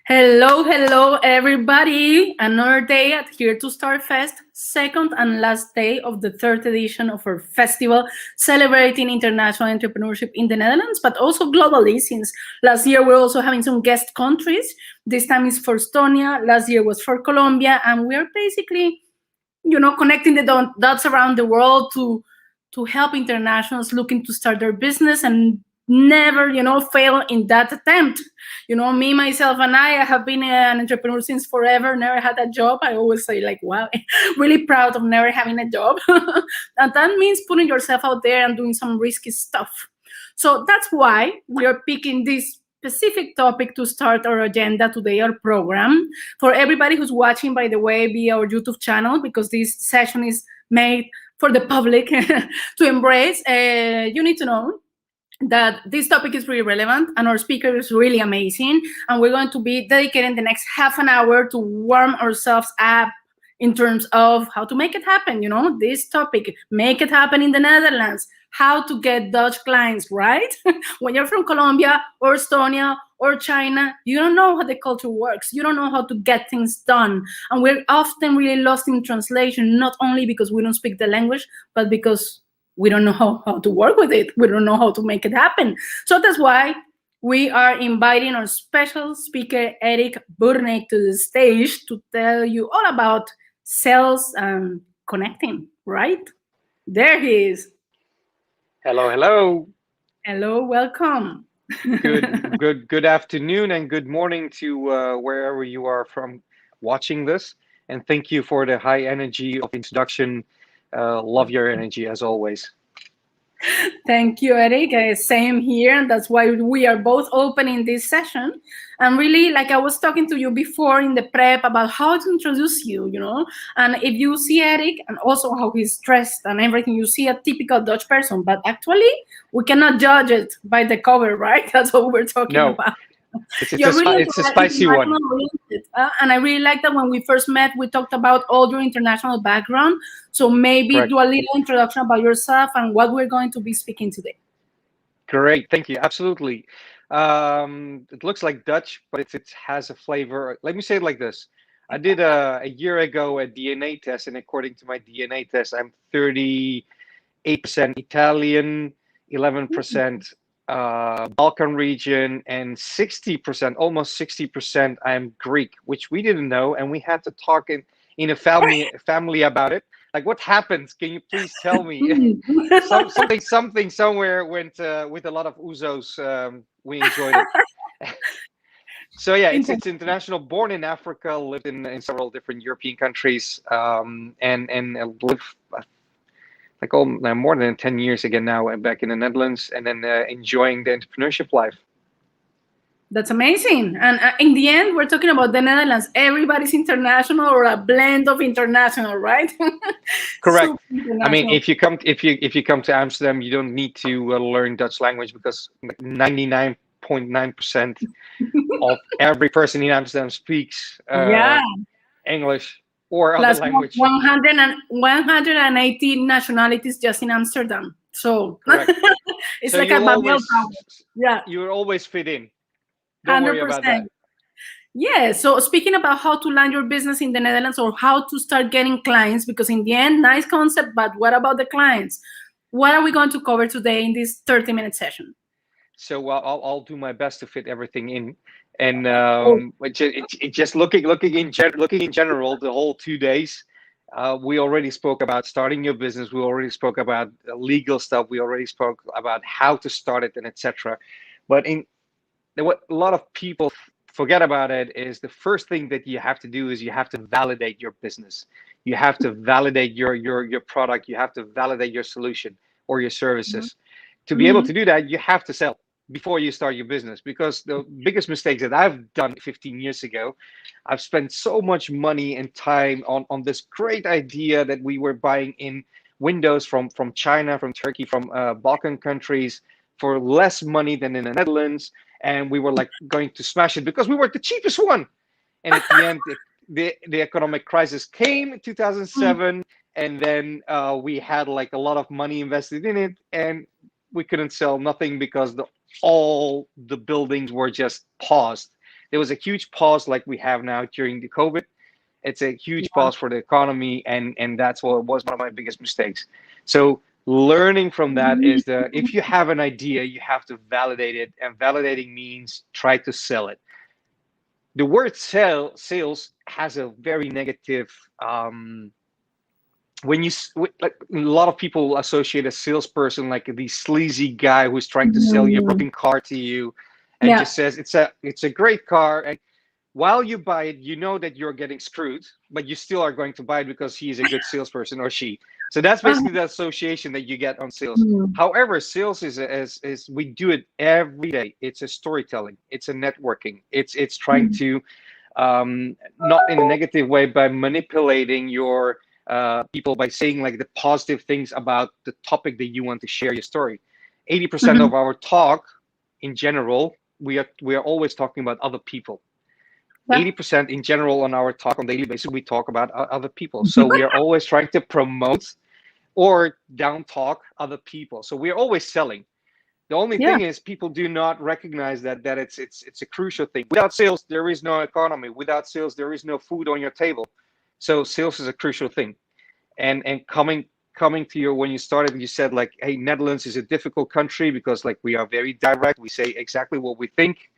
Hello, hello, everybody. Another day at Here to Start Fest, second and last day of the third edition of our festival celebrating international entrepreneurship in the Netherlands, but also globally, since last year we're also having some guest countries. This time is for Estonia, last year was for Colombia, and we're basically, connecting the dots around the world to help internationals looking to start their business and never fail in that attempt. Me, myself, and I have been an entrepreneur since forever, never had a job. I always say, like, wow, really proud of never having a job. And that means putting yourself out there and doing some risky stuff. So that's why we are picking this specific topic to start our agenda today, our program. For everybody who's watching, by the way, via our YouTube channel, because this session is made for the public to embrace, you need to know that this topic is really relevant and our speaker is really amazing, and we're going to be dedicating the next half an hour to warm ourselves up in terms of how to make it happen. This topic, make it happen in the Netherlands, how to get Dutch clients, right? When you're from Colombia or Estonia or China, you don't know how the culture works, you don't know how to get things done, and we're often really lost in translation, not only because we don't speak the language, but because we don't know how to work with it. We don't know how to make it happen. So that's why we are inviting our special speaker, Eric Burnick, to the stage to tell you all about sales and connecting, right? There he is. Hello, hello. Hello, welcome. Good afternoon and good morning to wherever you are from watching this. And thank you for the high energy of introduction. Love your energy as always. Thank you, Eric. Same here. That's why we are both opening this session. And really, like I was talking to you before in the prep about how to introduce you, and if you see Eric and also how he's dressed and everything, you see a typical Dutch person, but actually we cannot judge it by the cover, right? That's what we're talking No, about. You're it's really a spicy one. international oriented, and I really like that when we first met, we talked about all your international background. So maybe Correct. do a little introduction about yourself and what we're going to be speaking today. Great, thank you. Absolutely. It looks like Dutch, but it has a flavor. Let me say it like this. I did a year ago a DNA test, and according to my DNA test, I'm 38% Italian, 11% Balkan region, and 60%, almost 60%, I'm Greek, which we didn't know, and we had to talk in a family about it. Like, what happens? Can you please tell me? Something somewhere went with a lot of ouzos. We enjoyed it. So yeah, it's international. Born in Africa, lived in several different European countries, and lived like more than 10 years again now, and back in the Netherlands, and then enjoying the entrepreneurship life. That's amazing. And in the end, we're talking about the Netherlands. Everybody's international or a blend of international, right? Correct. I mean, International. if you come to Amsterdam, you don't need to learn Dutch language because 99.9% of every person in Amsterdam speaks Yeah. English or other Plus language. 180 nationalities just in Amsterdam. So Correct. it's So like a Babel tower. Yeah. you'll always fit in. Don't worry about that. 100%. Yeah. So speaking about how to land your business in the Netherlands or how to start getting clients, because in the end, nice concept, but what about the clients? What are we going to cover today in this 30-minute session? So I'll do my best to fit everything in, and Oh, just looking in general, the whole 2 days, we already spoke about starting your business. We already spoke about legal stuff. We already spoke about how to start it and etc. But what a lot of people forget about it is the first thing that you have to do is you have to validate your business. You have to validate your product. You have to validate your solution or your services. To be able to do that, you have to sell before you start your business, because the biggest mistakes that I've done 15 years ago, I've spent so much money and time on this great idea that we were buying in windows from China, from Turkey, from Balkan countries for less money than in the Netherlands, and we were like going to smash it because we were the cheapest one. And at the end, the economic crisis came in 2007, and then we had like a lot of money invested in it, and we couldn't sell nothing because all the buildings were just paused. there was a huge pause like we have now during the COVID. It's a huge pause for the economy, and that's what was one of my biggest mistakes. So learning from that is that if you have an idea, you have to validate it, and validating means try to sell it. The word sales has a very negative when you like a lot of people associate a salesperson like the sleazy guy who's trying to sell you a broken car to you and Yeah. just says it's a great car, and while you buy it you know that you're getting screwed, but you still are going to buy it because he's a good salesperson or she. So that's basically the association that you get on sales. However, sales is we do it every day. It's a storytelling, it's a networking, it's trying to not in a negative way, by manipulating your people by saying like the positive things about the topic that you want to share your story. 80% of our talk in general, we are always talking about other people. 80% in general on our talk on daily basis, we talk about other people. So we are always trying to promote or down talk other people. So we are always selling. The only thing is people do not recognize that it's a crucial thing. Without sales, there is no economy. Without sales, there is no food on your table. So sales is a crucial thing. And coming to you when you started, and you said like, hey, Netherlands is a difficult country because like we are very direct. We say exactly what we think.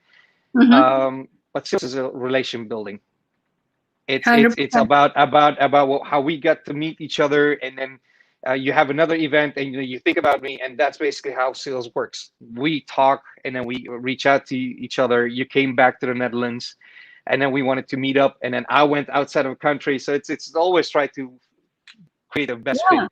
But sales is a relation building. It's about how we got to meet each other, and then you have another event, and you think about me, and that's basically how sales works. We talk, and then we reach out to each other. You came back to the Netherlands, and then we wanted to meet up, and then I went outside of the country. So it's always try to create a best fit.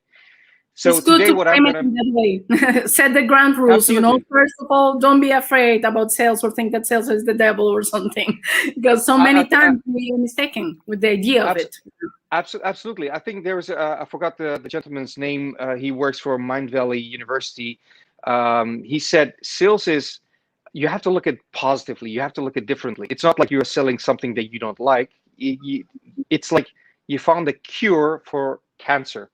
So it's good today, to what I'm gonna that way. Set the ground rules. Absolutely. First of all, don't be afraid about sales or think that sales is the devil or something, because so many times we are mistaken with the idea of it. Absolutely. I think there was I forgot the gentleman's name. He works for Mind Valley University. He said sales is, you have to look at positively. You have to look at differently. It's not like you're selling something that you don't like. It's like you found a cure for cancer,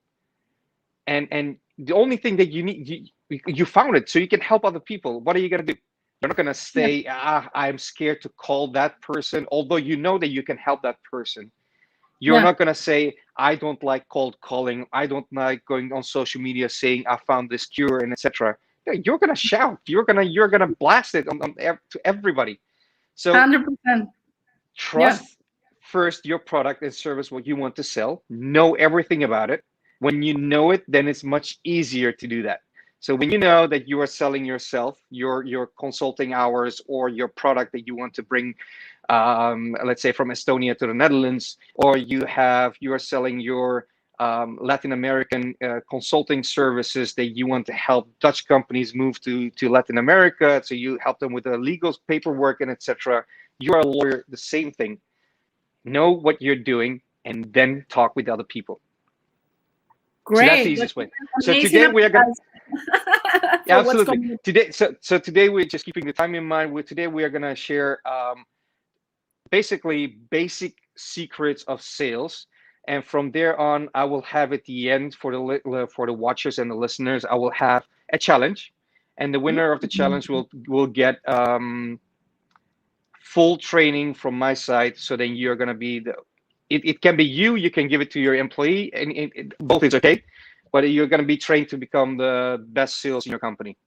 and the only thing that you need, you found it, so you can help other people. What are you gonna do? You're not gonna say, I'm scared to call that person, although you know that you can help that person. You're not gonna say, I don't like cold calling. I don't like going on social media saying I found this cure and etc. You're gonna shout. You're gonna blast it to everybody. So 100%. trust first your product and service, what you want to sell. Know everything about it. When you know it, then it's much easier to do that. So when you know that you are selling yourself, your consulting hours, or your product that you want to bring, let's say from Estonia to the Netherlands, or you are selling your Latin American consulting services that you want to help Dutch companies move to Latin America. So you help them with the legal paperwork and etc. You're a lawyer, the same thing. Know what you're doing and then talk with other people. Great. So that's the easiest way. So today we are going to absolutely today. So today we're just keeping the time in mind. Today we are going to share basically basic secrets of sales, and from there on, I will have at the end for the watchers and the listeners, I will have a challenge, and the winner of the challenge will get full training from my side. So then you're going to be it can be you can give it to your employee, and both is okay, but you're going to be trained to become the best sales in your company.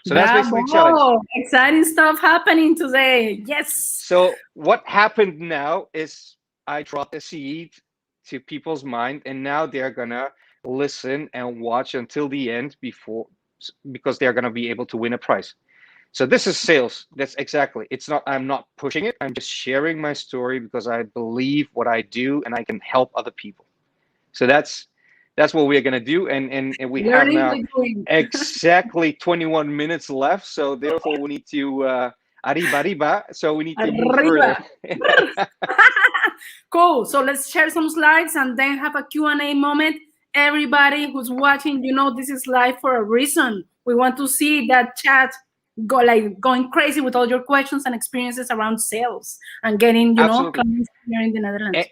So that's basically a challenge. Exciting stuff happening today. Yes. So what happened now is I dropped a seed to people's mind, and now they're going to listen and watch until the end because they're going to be able to win a prize. So this is sales. That's exactly. It's not. I'm not pushing it. I'm just sharing my story because I believe what I do and I can help other people. So that's what we are gonna do. And we have now exactly 21 minutes left. So therefore we need to arriba. So we need to move further. Cool. So let's share some slides and then have a Q&A moment. Everybody who's watching, this is live for a reason. We want to see that chat going crazy with all your questions and experiences around sales and getting, clients here in the Netherlands.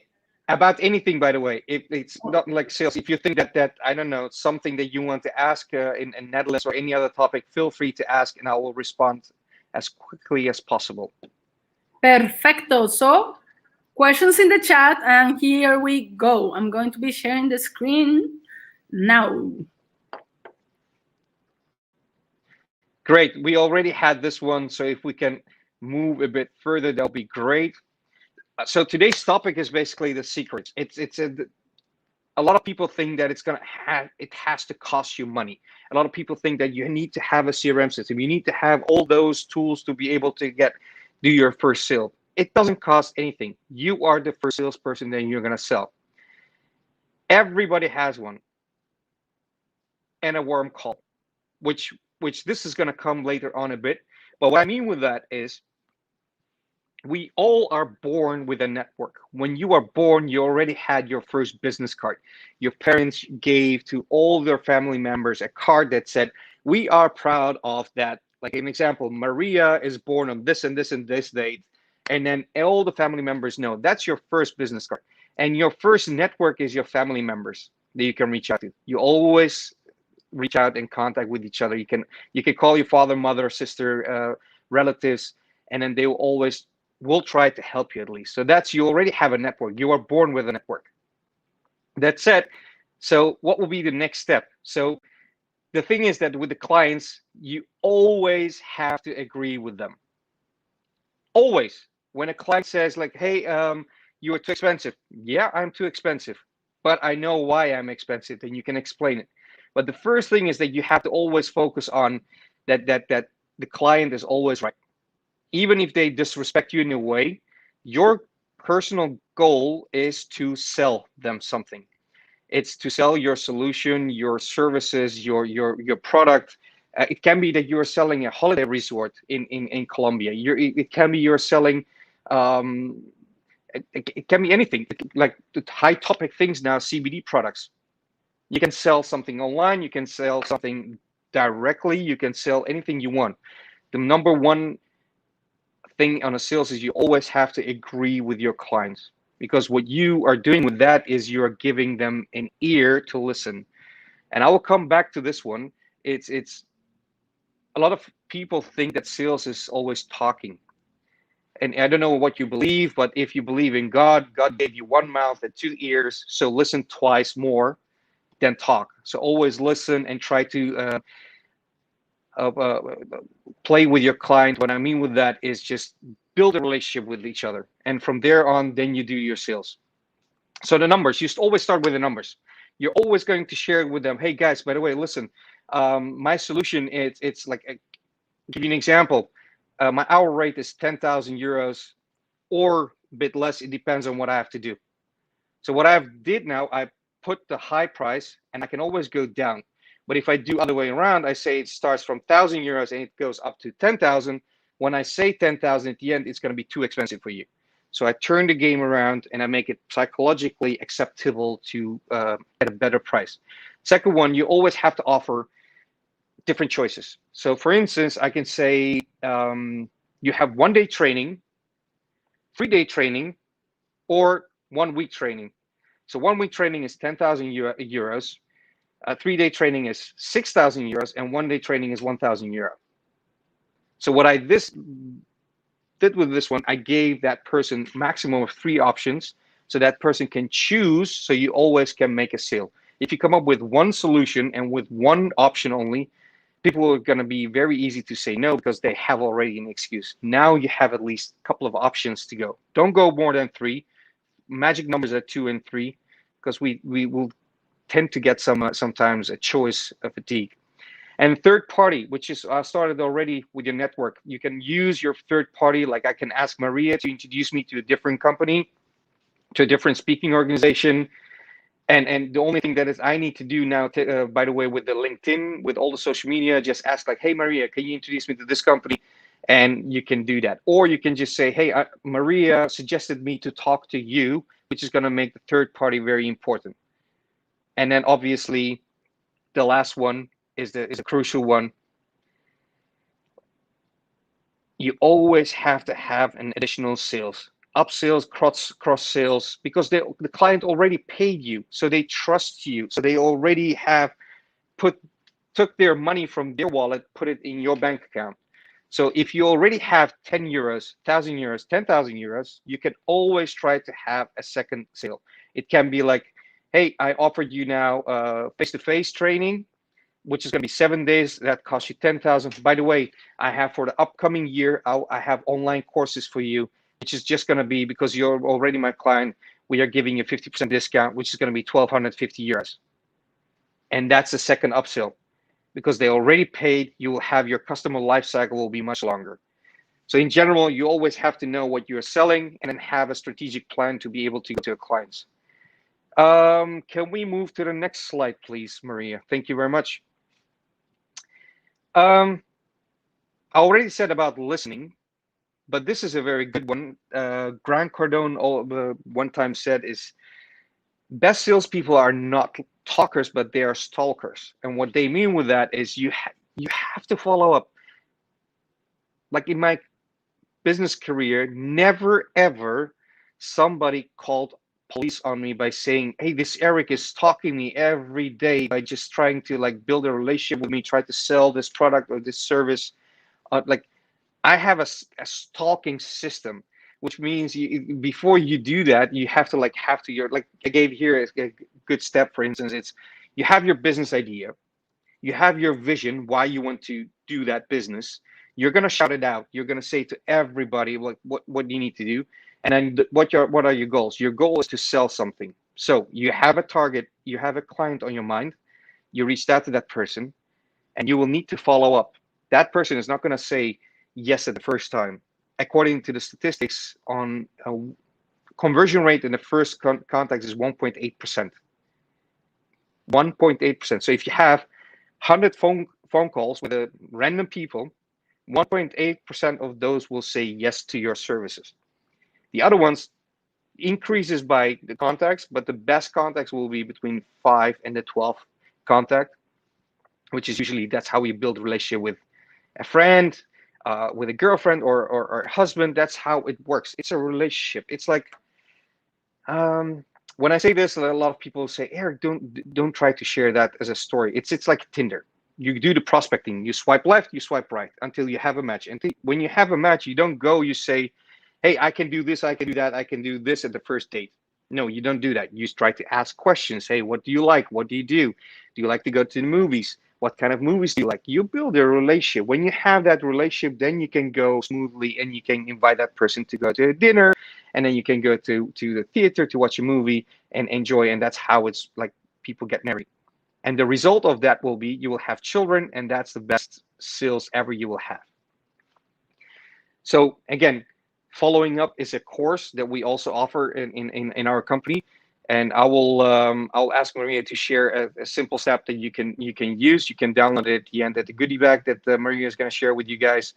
About anything, by the way, it's not like sales. If you think that I don't know, something that you want to ask in Netherlands or any other topic, feel free to ask, and I will respond as quickly as possible. Perfecto. So, questions in the chat, and here we go. I'm going to be sharing the screen now. Great. We already had this one, so if we can move a bit further, that'll be great. So today's topic is basically the secrets. It's a lot of people think that it has to cost you money. A lot of people think that you need to have a CRM system. You need to have all those tools to be able to do your first sale. It doesn't cost anything. You are the first salesperson that you're going to sell. Everybody has one, and a warm call, which this is going to come later on a bit. But what I mean with that is, we all are born with a network. When you are born, you already had your first business card. Your parents gave to all their family members a card that said, we are proud of that. Like an example, Maria is born on this and this and this date. And then all the family members know that's your first business card. And your first network is your family members that you can reach out to. You always reach out and contact with each other. You can call your father, mother, sister, relatives, and then they will try to help you at least. So you already have a network. You are born with a network. That said, so what will be the next step? So the thing is that with the clients, you always have to agree with them. Always. When a client says like, hey, you are too expensive. Yeah, I'm too expensive, but I know why I'm expensive, and you can explain it. But the first thing is that you have to always focus on that the client is always right. Even if they disrespect you in a way, your personal goal is to sell them something. It's to sell your solution, your services, your product. It can be that you're selling a holiday resort in Colombia. It can be you're selling, it can be anything, like the high topic things now, CBD products. You can sell something online, you can sell something directly, you can sell anything you want. The number one thing on a sales is you always have to agree with your clients, because what you are doing with that is you're giving them an ear to listen. And I will come back to this one. It's a lot of people think that sales is always talking. And I don't know what you believe, but if you believe in God, God gave you one mouth and two ears, so listen twice more than talk. So always listen and try to play with your client. What I mean with that is just build a relationship with each other, and from there on, then you do your sales. So the numbers, you always start with the numbers. You're always going to share with them, hey guys, by the way, listen, my solution it's like, give you an example. My hour rate is 10,000 euros or a bit less. It depends on what I have to do. So what I did now, I put the high price, and I can always go down. But if I do other way around, I say it starts from 1,000 euros and it goes up to 10,000. When I say 10,000 at the end, it's going to be too expensive for you. So I turn the game around and I make it psychologically acceptable to at a better price. Second one, you always have to offer different choices. So for instance, I can say you have 1 day training, 3 day training, or 1 week training. So 1 week training is 10,000 euros. 3 day training is 6,000 euros, and 1 day training is 1,000 euro. So what I did with this one, I gave that person maximum of 3 options, so that person can choose. So you always can make a sale. If you come up with one solution and with one option only, people are going to be very easy to say no, because they have already an excuse. Now you have at least a couple of options to go. Don't go more than 3. Magic numbers are 2 and 3, because we will tend to get sometimes a choice fatigue. And third party, which is started already with your network. You can use your third party. Like I can ask Maria to introduce me to a different company, to a different speaking organization. And the only thing that is I need to do now, by the way, with the LinkedIn, with all the social media, just ask like, hey, Maria, can you introduce me to this company? And you can do that. Or you can just say, hey, Maria suggested me to talk to you, which is going to make the third party very important. And then obviously the last one is a crucial one. You always have to have an additional sales, upsales, cross sales, because the client already paid you, so they trust you, so they already have took their money from their wallet, put it in your bank account. So if you already have 10 euros, 1,000 euros, 10,000 euros, you can always try to have a second sale. It can be like, hey, I offered you now face-to-face training, which is going to be 7 days. That costs you 10,000. By the way, I have for the upcoming year, I have online courses for you, which is just going to be, because you're already my client, we are giving you 50% discount, which is going to be 1,250 euros. And that's the second upsell. Because they already paid, you will have your customer life cycle will be much longer. So in general, you always have to know what you're selling and then have a strategic plan to be able to go to your clients. Can we move to the next slide, please, Maria? Thank you very much. I already said about listening, but this is a very good one. Grant Cardone one time said is, best salespeople are not talkers, but they are stalkers. And what they mean with that is you have to follow up. Like in my business career, never ever somebody called police on me by saying, hey, this Eric is stalking me every day by just trying to like build a relationship with me, try to sell this product or this service. Like I have a stalking system, which means before you do that, you have to like like I gave here a good step. For instance, it's you have your business idea, you have your vision, why you want to do that business. You're gonna shout it out. You're gonna say to everybody like what you need to do, and then what are your goals? Your goal is to sell something. So you have a target, you have a client on your mind. You reached out to that person, and you will need to follow up. That person is not gonna say yes at the first time. According to the statistics, on conversion rate in the first contact is 1.8%. 1.8%. So if you have 100 phone calls with random people, 1.8% of those will say yes to your services. The other ones increases by the contacts, but the best contacts will be between 5 and the 12 contact, which is usually that's how we build a relationship with a friend, with a girlfriend or a husband. That's how it works. It's a relationship. It's like when I say this, a lot of people say, Eric, don't try to share that as a story. It's like Tinder. You do the prospecting. You swipe left, you swipe right until you have a match. And when you have a match, you don't go, you say, hey, I can do this, I can do that, I can do this at the first date. No, you don't do that. You try to ask questions. Hey, what do you like? What do you do? Do you like to go to the movies? What kind of movies do you like? You build a relationship. When you have that relationship, then you can go smoothly and you can invite that person to go to a dinner, and then you can go to the theater to watch a movie and enjoy. And that's how it's like people get married. And the result of that will be you will have children, and that's the best sales ever you will have. So again, following up is a course that we also offer in our company. And I'll ask Maria to share a simple step that you can use. You can download it at the end at the goodie bag that Maria is going to share with you guys.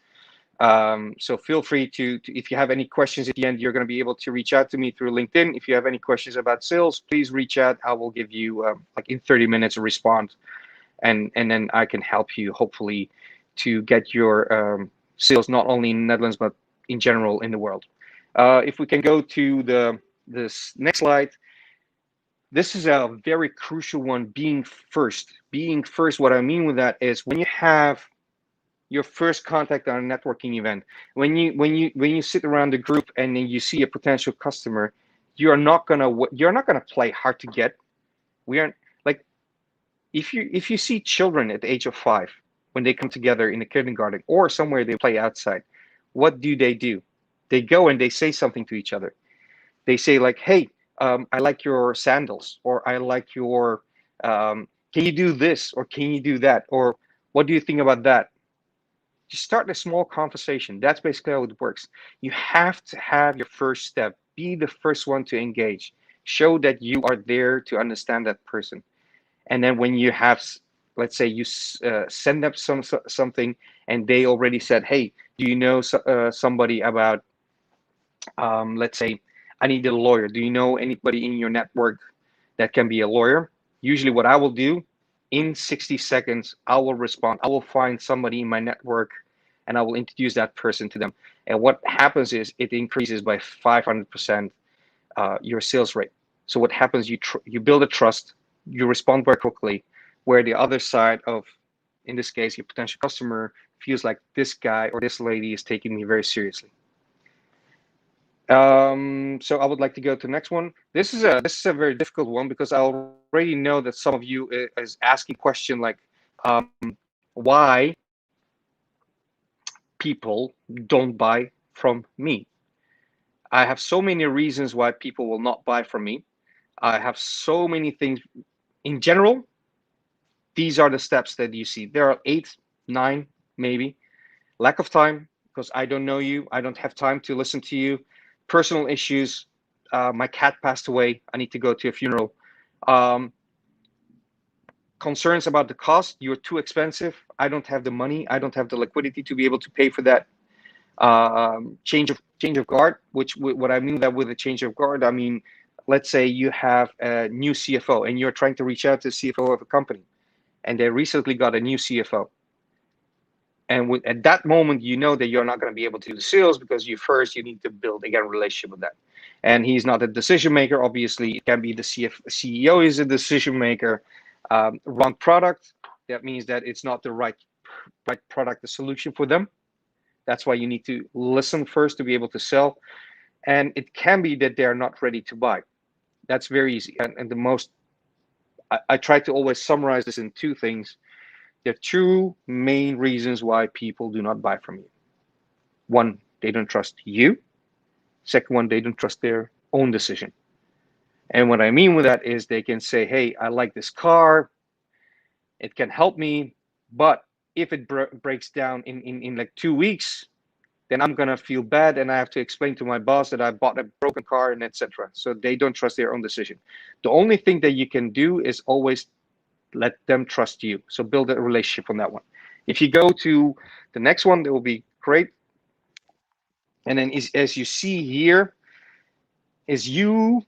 So feel free to if you have any questions at the end, you're going to be able to reach out to me through LinkedIn. If you have any questions about sales, please reach out. I will give you like in 30 minutes a response, and then I can help you hopefully to get your sales not only in the Netherlands but in general in the world. If we can go to this next slide. This is a very crucial one, being first. Being first, what I mean with that is when you have your first contact on a networking event, when you sit around the group and then you see a potential customer, you're not gonna play hard to get. We aren't like if you see children at the age of 5 when they come together in the kindergarten or somewhere they play outside, what do? They go and they say something to each other. They say like, hey, I like your sandals, or I like your, can you do this, or can you do that, or what do you think about that? Just start a small conversation. That's basically how it works. You have to have your first step. Be the first one to engage. Show that you are there to understand that person. And then when you have, let's say you send up something and they already said, hey, do you know somebody about, let's say, I need a lawyer. Do you know anybody in your network that can be a lawyer? Usually what I will do, in 60 seconds, I will respond. I will find somebody in my network and I will introduce that person to them. And what happens is it increases by 500% your sales rate. So what happens, you build a trust, you respond very quickly, where the other side of, in this case, your potential customer feels like this guy or this lady is taking me very seriously. So I would like to go to the next one. This is a very difficult one because I already know that some of you is asking question like why people don't buy from me. I have so many reasons why people will not buy from me. I have so many things. In general, these are the steps that you see. There are 8, 9, maybe. Lack of time, because I don't know you. I don't have time to listen to you. Personal issues. My cat passed away. I need to go to a funeral. Concerns about the cost. You're too expensive. I don't have the money. I don't have the liquidity to be able to pay for that. Change of guard, which what I mean that with a change of guard, I mean, let's say you have a new CFO and you're trying to reach out to the CFO of a company, and they recently got a new CFO. And at that moment, you know that you're not going to be able to do the sales because you need to build again a relationship with that. And he's not a decision maker. Obviously, it can be the CEO is a decision maker. Wrong product. That means that it's not the right product, the solution for them. That's why you need to listen first to be able to sell. And it can be that they're not ready to buy. That's very easy. And the most, I try to always summarize this in 2 things. There are 2 main reasons why people do not buy from you. 1, they don't trust you. Second one, they don't trust their own decision. And what I mean with that is they can say, hey, I like this car. It can help me. But if it breaks down in like 2 weeks, then I'm going to feel bad and I have to explain to my boss that I bought a broken car and etc. So they don't trust their own decision. The only thing that you can do is always let them trust you. So build a relationship on that one. If you go to the next one, that will be great. And then as you see here, is you,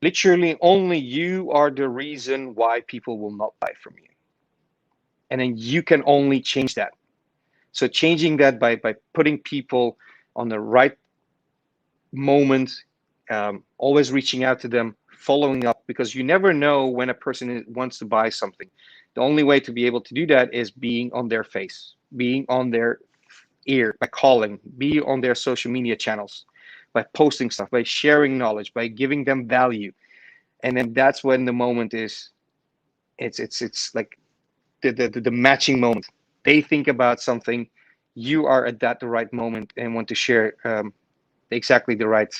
literally only you are the reason why people will not buy from you. And then you can only change that. So changing that by putting people on the right moment, always reaching out to them, following up, because you never know when a person wants to buy something. The only way to be able to do that is being on their face, being on their ear, by calling, be on their social media channels, by posting stuff, by sharing knowledge, by giving them value. And then that's when the moment is, it's like the matching moment. They think about something, you are at that the right moment and want to share exactly the right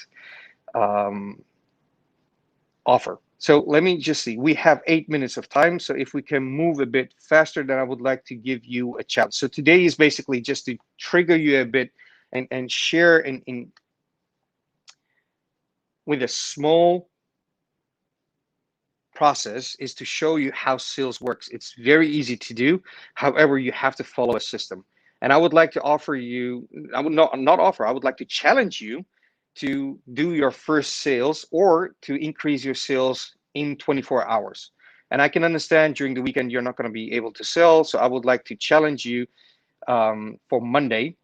offer. So let me just see, we have 8 minutes of time. So if we can move a bit faster, then I would like to give you a challenge. So today is basically just to trigger you a bit and share in with a small process is to show you how sales works. It's very easy to do. However, you have to follow a system. And I would like to offer you, I would not offer, I would like to challenge you to do your first sales or to increase your sales in 24 hours. And I can understand during the weekend you're not going to be able to sell. So I would like to challenge you for Monday.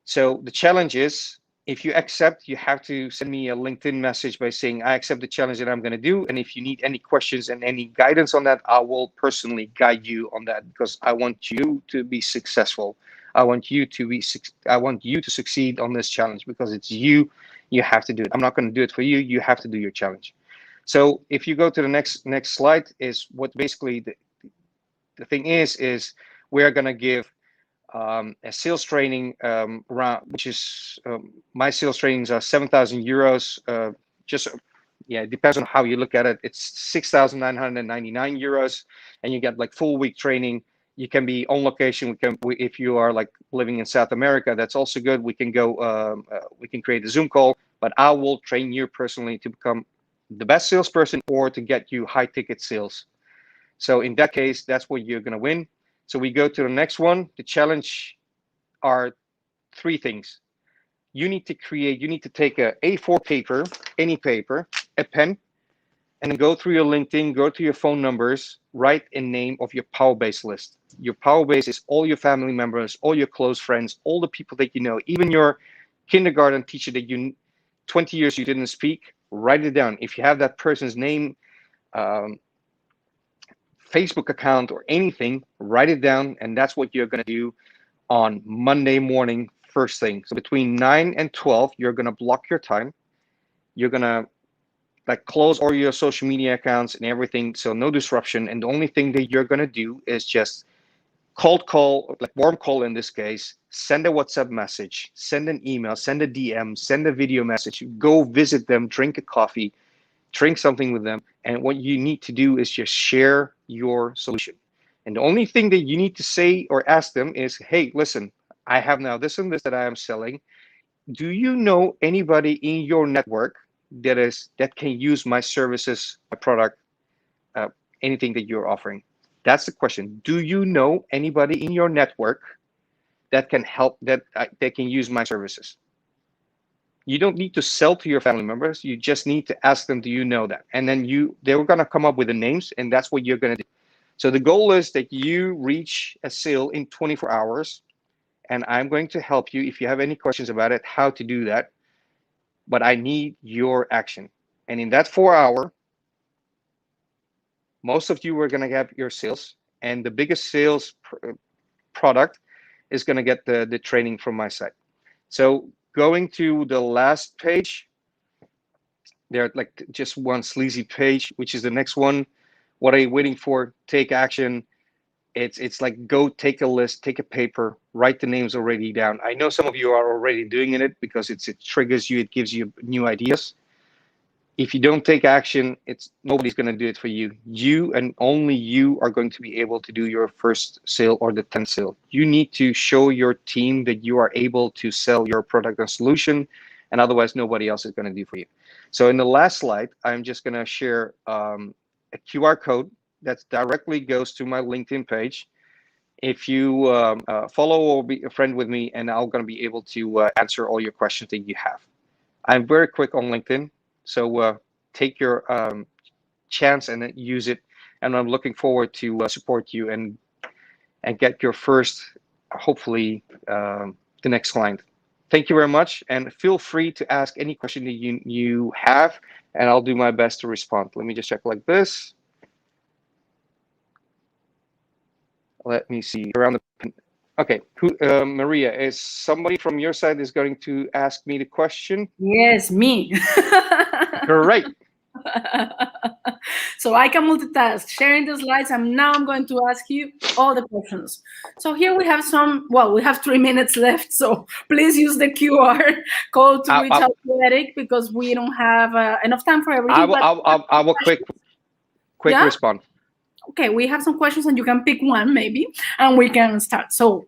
So the challenge is, if you accept, you have to send me a LinkedIn message by saying, I accept the challenge that I'm going to do. And if you need any questions and any guidance on that, I will personally guide you on that, because I want you to be successful. I want you to succeed on this challenge, because it's you have to do it. I'm not going to do it for you. You have to do your challenge. So if you go to the next slide, is what basically the thing is we're going to give a sales training around, which is my sales trainings are 7,000 euros. It depends on how you look at it. It's 6,999 euros, and you get like full week training. You can be on location. If you are like living in South America, that's also good. We can go. We can create a Zoom call, but I will train you personally to become the best salesperson or to get you high ticket sales. So in that case, that's what you're going to win. So we go to the next one. The challenge are 3 things. You need to take a A4 paper, any paper, a pen, and then go through your LinkedIn, go to your phone numbers, write a name of your Power Base list. Your Power Base is all your family members, all your close friends, all the people that you know, even your kindergarten teacher that 20 years you didn't speak, write it down. If you have that person's name, Facebook account or anything, write it down, and that's what you're going to do on Monday morning, first thing. So between 9 and 12, you're going to block your time. You're going to like close all your social media accounts and everything, so no disruption. And the only thing that you're going to do is just cold call, like warm call in this case, send a WhatsApp message, send an email, send a DM, send a video message, go visit them, drink a coffee, drink something with them. And what you need to do is just share your solution. And the only thing that you need to say or ask them is, hey, listen, I have now this and this that I am selling. Do you know anybody in your network that can use my services, my product, anything that you're offering? That's the question. Do you know anybody in your network that can help, that can use my services? You don't need to sell to your family members. You just need to ask them, do you know that? And then they were going to come up with the names, and that's what you're going to do. So the goal is that you reach a sale in 24 hours, and I'm going to help you if you have any questions about it, how to do that. But I need your action. And in that 4 hour, most of you are going to have your sales, and the biggest sales product is going to get the training from my side. So going to the last page, there's like just one sleazy page, which is the next one. What are you waiting for? Take action. It's like, go take a list, take a paper, write the names already down. I know some of you are already doing it because it triggers you, it gives you new ideas. If you don't take action, nobody's going to do it for you. You and only you are going to be able to do your first sale or the 10th sale. You need to show your team that you are able to sell your product or solution, and otherwise nobody else is going to do for you. So in the last slide, I'm just going to share a QR code that directly goes to my LinkedIn page. If you follow or be a friend with me, and I'm going to be able to answer all your questions that you have. I'm very quick on LinkedIn. So take your chance and use it. And I'm looking forward to support you and get your first, hopefully, the next client. Thank you very much. And feel free to ask any question that you have, and I'll do my best to respond. Let me just check like this. Let me see around the. Okay, Maria, is somebody from your side is going to ask me the question? Yes, me. Great. So I can multitask, sharing the slides, and now I'm going to ask you all the questions. So here we have we have 3 minutes left, so please use the QR code to reach out to Eric, because we don't have enough time for everything. I will quick respond. Okay, we have some questions, and you can pick one maybe, and we can start. So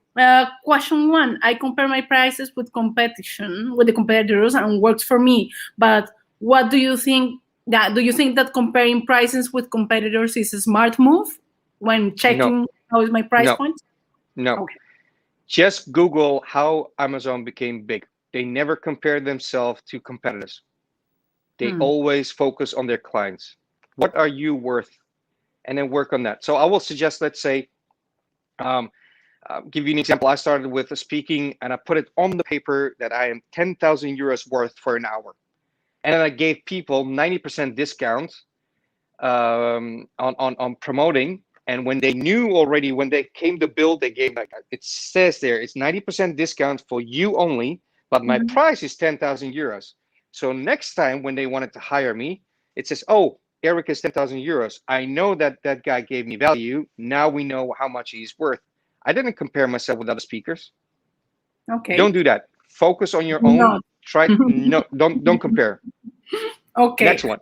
question 1, I compare my prices with the competitors, and works for me. But what do you think? Do you think that comparing prices with competitors is a smart move when checking how is my price point? No. Okay. Just Google how Amazon became big. They never compared themselves to competitors. They always focus on their clients. What are you worth? And then work on that. So I will suggest, let's say, give you an example. I started with speaking, and I put it on the paper that I am 10,000 euros worth for an hour. And then I gave people 90% discount on promoting. And when they knew already, when they came to bill, they gave, like it says there, it's 90% discount for you only, but my price is 10,000 euros. So next time when they wanted to hire me, it says, oh, Eric is 10,000 euros. I know that guy gave me value. Now we know how much he's worth. I didn't compare myself with other speakers. Okay. Don't do that. Focus on your own. Try don't compare. Okay. Next one.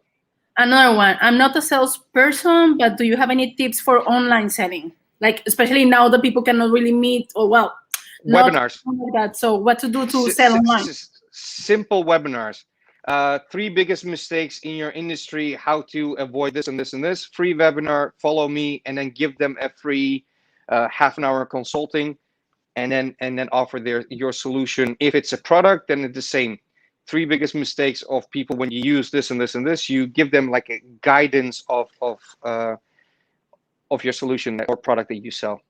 Another one. I'm not a salesperson, but do you have any tips for online selling? Like, especially now that people cannot really meet, or webinars. Like that. So what to do to sell online? Simple webinars. 3 biggest mistakes in your industry, how to avoid this and this and this. Free webinar, follow me, and then give them a free half an hour consulting, and then offer your solution. If it's a product, then it's the same. 3 biggest mistakes of people when you use this and this and this. You give them like a guidance of your solution or product that you sell.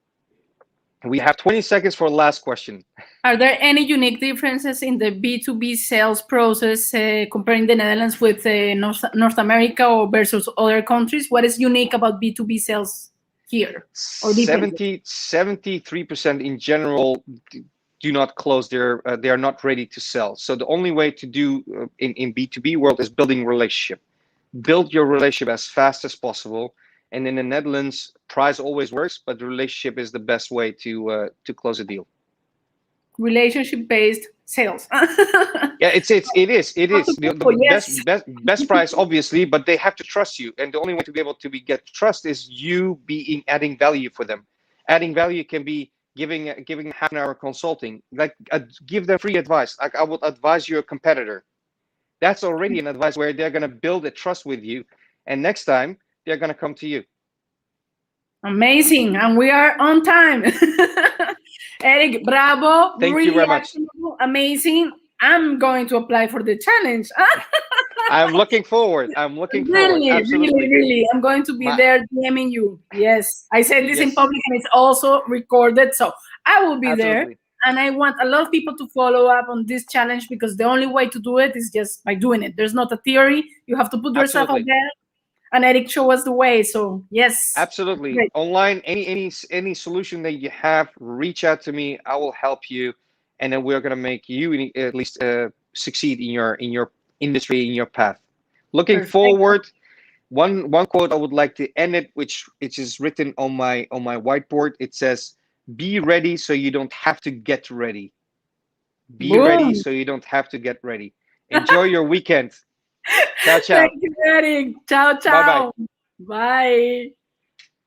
We have 20 seconds for the last question. Are there any unique differences in the B2B sales process comparing the Netherlands with North America or versus other countries? What is unique about B2B sales here? Or differently? 73% in general do not close their, they are not ready to sell. So the only way to do in B2B world is building relationship. Build your relationship as fast as possible. And in the Netherlands, price always works, but the relationship is the best way to close a deal. Relationship-based sales. Yeah, it is. The Yes. best price, obviously, but they have to trust you. And the only way to be able to get trust is you adding value for them. Adding value can be giving half an hour consulting, like give them free advice. Like I would advise you a competitor. That's already an advice where they're going to build a trust with you, and next time they're going to come to you. Amazing, and we are on time. Eric, bravo. Thank really you very much. Amazing. I'm going to apply for the challenge. I'm looking forward. Really, Absolutely. really. I'm going to be there DMing you. Yes. I said this in public and it's also recorded. So I will be there. And I want a lot of people to follow up on this challenge because the only way to do it is just by doing it. There's not a theory. You have to put yourself out there. And Eric show us the way. So yes. Absolutely. Great. Online, any solution that you have, reach out to me. I will help you. And then we're going to make you at least succeed in your industry, in your path. Looking forward, one quote I would like to end it, which is written on my whiteboard. It says, "Be ready so you don't have to get ready. Be ready so you don't have to get ready." Enjoy your weekend. Ciao, ciao. Thank you, Eric. Ciao, ciao. Bye-bye. Bye.